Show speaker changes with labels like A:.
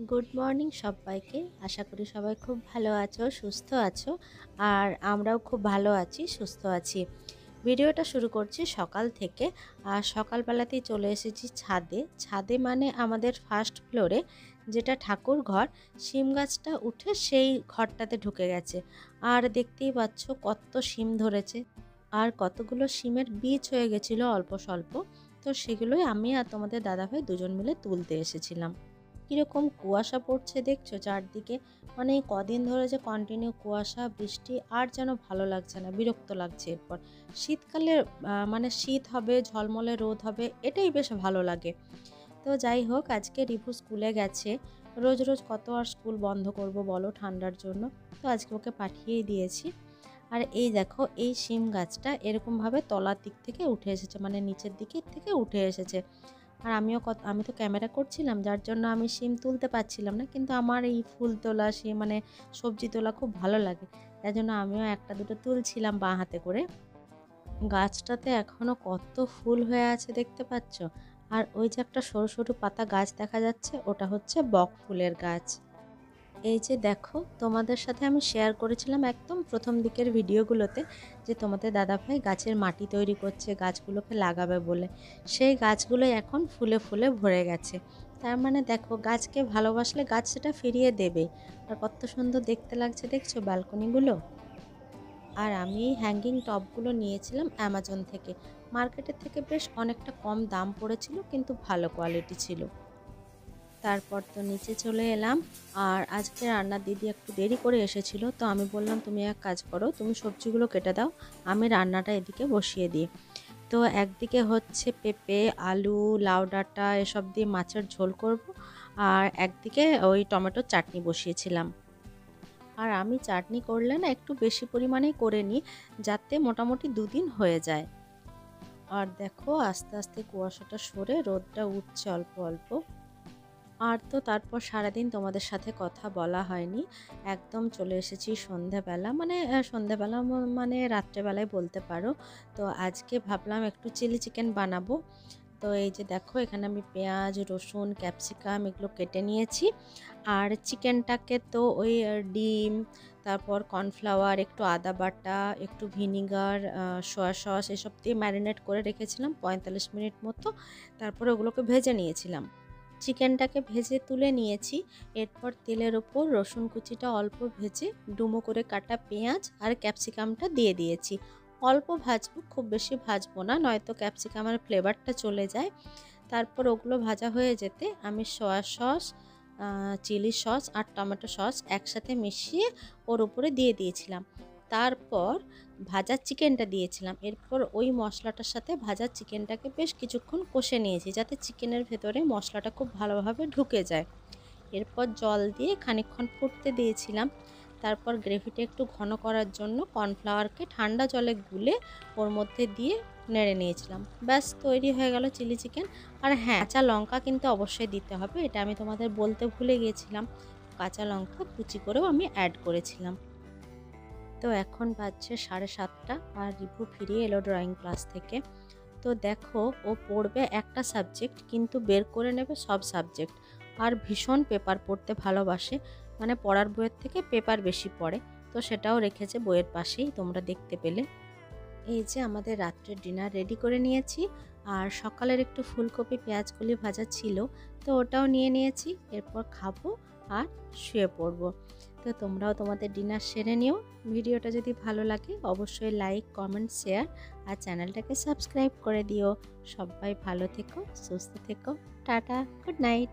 A: Good morning সবাইকে। আশা করি সবাই খুব ভালো আছো, সুস্থ আছো। আর আমরাও খুব ভালো আছি, সুস্থ আছি। ভিডিওটা শুরু করছি সকাল থেকে। আর সকালবেলাতেই চলে এসেছি ছাদে। ছাদে মানে আমাদের ফার্স্ট ফ্লোরে যেটা ঠাকুর ঘর, শিম গাছটা উঠে সেই ঘরটাতে ঢুকে গেছে। আর দেখতেই পাচ্ছ কত শিম ধরেছে, আর কতগুলো শিমের বীজ হয়ে গেছিলো অল্প স্বল্প। তো সেগুলোই আমি আর তোমাদের দাদাভাই দুজন মিলে তুলতে এসেছিলাম। কীরকম কুয়াশা পড়ছে দেখছো চারদিকে, মানে এই কদিন ধরে যে কন্টিনিউ কুয়াশা বৃষ্টি, আর যেন ভালো লাগছে না, বিরক্ত লাগছে। এরপর শীতকালে মানে শীত হবে, ঝলমলে রোদ হবে, এটাই বেশ ভালো লাগে। তো যাই হোক, আজকে রিভু স্কুলে গেছে। রোজ রোজ কত আর স্কুল বন্ধ করব বলো ঠান্ডার জন্য। তো আজকে ওকে পাঠিয়েই দিয়েছি। আর এই দেখো, এই শিম গাছটা এরকমভাবে তলার দিক থেকে উঠে এসেছে, মানে নিচের দিকের থেকে উঠে এসেছে। আর আমি তো ক্যামেরা করছিলাম, যার জন্য আমি শিম তুলতে পারছিলাম না, কিন্তু আমার এই ফুল তোলা শিম মানে সবজি তোলা খুব ভালো লাগে। তাই জন্য আমিও একটা দুটো তুলছিলাম বাঁ হাতে করে। গাছটাতে এখনও কত ফুল হয়ে আছে দেখতে পাচ্ছ। আর ওই যে একটা সরু সরু পাতা গাছ দেখা যাচ্ছে, ওটা হচ্ছে বক ফুলের গাছ। এই যে দেখো, তোমাদের সাথে আমি শেয়ার করেছিলাম একদম প্রথম দিকের ভিডিওগুলোতে যে তোমাদের দাদাভাই গাছের মাটি তৈরি করছে গাছগুলোকে লাগাবে বলে। সেই গাছগুলো এখন ফুলে ফুলে ভরে গেছে। তার মানে দেখো, গাছকে ভালোবাসলে গাছ সেটা ফিরিয়ে দেবে। আর কত সুন্দর দেখতে লাগছে দেখছো ব্যালকনিগুলো। আর আমি এই হ্যাঙ্গিং টবগুলো নিয়েছিলাম অ্যামাজন থেকে। মার্কেটের থেকে বেশ অনেকটা কম দাম পড়েছিল, কিন্তু ভালো কোয়ালিটি ছিল। তারপর তো নিচে চলে এলাম। আর আজকে রান্নার দিদি একটু দেরি করে এসেছিল, তো আমি বললাম তুমি এক কাজ করো, তুমি সবজিগুলো কেটে দাও, আমি রান্নাটা এদিকে বসিয়ে দিই। তো একদিকে হচ্ছে পেঁপে, আলু, লাউ ডাঁটা এসব দিয়ে মাছের ঝোল করব, আর একদিকে ওই টমেটোর চাটনি বসিয়েছিলাম। আর আমি চাটনি করলে না একটু বেশি পরিমাণেই করে নিই, যাতে মোটামুটি দুদিন হয়ে যায়। আর দেখো, আস্তে আস্তে কুয়াশাটা সরে রোদটা উঠছে অল্প অল্প। আর তো তারপর সারাদিন তোমাদের সাথে কথা বলা হয়নি, একদম চলে এসেছি সন্ধ্যাবেলা, মানে সন্ধ্যাবেলা মানে রাত্রেবেলায় বলতে পারো। তো আজকে ভাবলাম একটু চিলি চিকেন বানাবো। তো এই যে দেখো, এখানে আমি পেঁয়াজ, রসুন, ক্যাপসিকাম এগুলো কেটে নিয়েছি। আর চিকেনটাকে তো ওই ডিম, তারপর কর্নফ্লাওয়ার, একটু আদা বাটা, একটু ভিনিগার, সয়া সস এসব দিয়ে ম্যারিনেট করে রেখেছিলাম 45 মিনিট মতো। তারপরে ওগুলোকে ভেজে নিয়েছিলাম। চিকেনটাকে ভেজে তুলে নিয়েছি। এরপর তেলের ওপর রসুন কুচিটা অল্প ভেজে ডুমো করে কাটা পেঁয়াজ আর ক্যাপসিকামটা দিয়ে দিয়েছি। অল্প ভাজবো, খুব বেশি ভাজবো না, নয়তো ক্যাপসিকামের ফ্লেভারটা চলে যায়। তারপর ওগুলো ভাজা হয়ে যেতে আমি সয়া সস, চিলি সস আর টমেটো সস একসাথে মিশিয়ে ওর উপরে দিয়ে দিয়েছিলাম। তারপর ভাজা চিকেনটা দিয়েছিলাম। এরপর ওই মশলাটার সাথে ভাজা চিকেনটাকে বেশ কিছুক্ষণ কষে নিয়েছি, যাতে চিকেনের ভেতরে মশলাটা খুব ভালোভাবে ঢুকে যায়। এরপর জল দিয়ে খানিকক্ষণ ফুটতে দিয়েছিলাম। তারপর গ্রেভিটা একটু ঘন করার জন্য কর্নফ্লাওয়ারকে ঠান্ডা জলে গুলে ওর মধ্যে দিয়ে নেড়ে নিয়েছিলাম। ব্যাস তৈরি হয়ে গেল চিলি চিকেন। আর হ্যাঁ, কাঁচা লঙ্কা কিন্তু অবশ্যই দিতে হবে, এটা আমি তোমাদের বলতে ভুলে গিয়েছিলাম। কাঁচা লঙ্কা কুচি করেও আমি অ্যাড করেছিলাম। তো এখন বাজছে 7:30, আর রিভু ফিরে এলো ড্রয়িং ক্লাস থেকে। তো দেখো, ও পড়বে একটা সাবজেক্ট, কিন্তু বের করে নেবে সব সাবজেক্ট। আর ভীষণ পেপার পড়তে ভালোবাসে, মানে পড়ার বইয়ের থেকে পেপার বেশি পড়ে। তো সেটাও রেখেছে বইয়ের পাশেই, তোমরা দেখতে পেলে। এই যে আমাদের রাত্রের ডিনার রেডি করে নিয়েছি। আর সকালের একটু ফুলকপি পেঁয়াজকলি ভাজা ছিল, তো ওটাও নিয়ে নিয়েছি। এরপর খাবো আর শুয়ে পড়বো। তো তোমরাও তোমাদের ডিনার সেরে নিও। ভিডিওটা যদি ভালো লাগে অবশ্যই লাইক, কমেন্ট, শেয়ার আর চ্যানেলটাকে সাবস্ক্রাইব করে দিও। সবাই ভালো থেকো, সুস্থ থেকো। Tata, good night.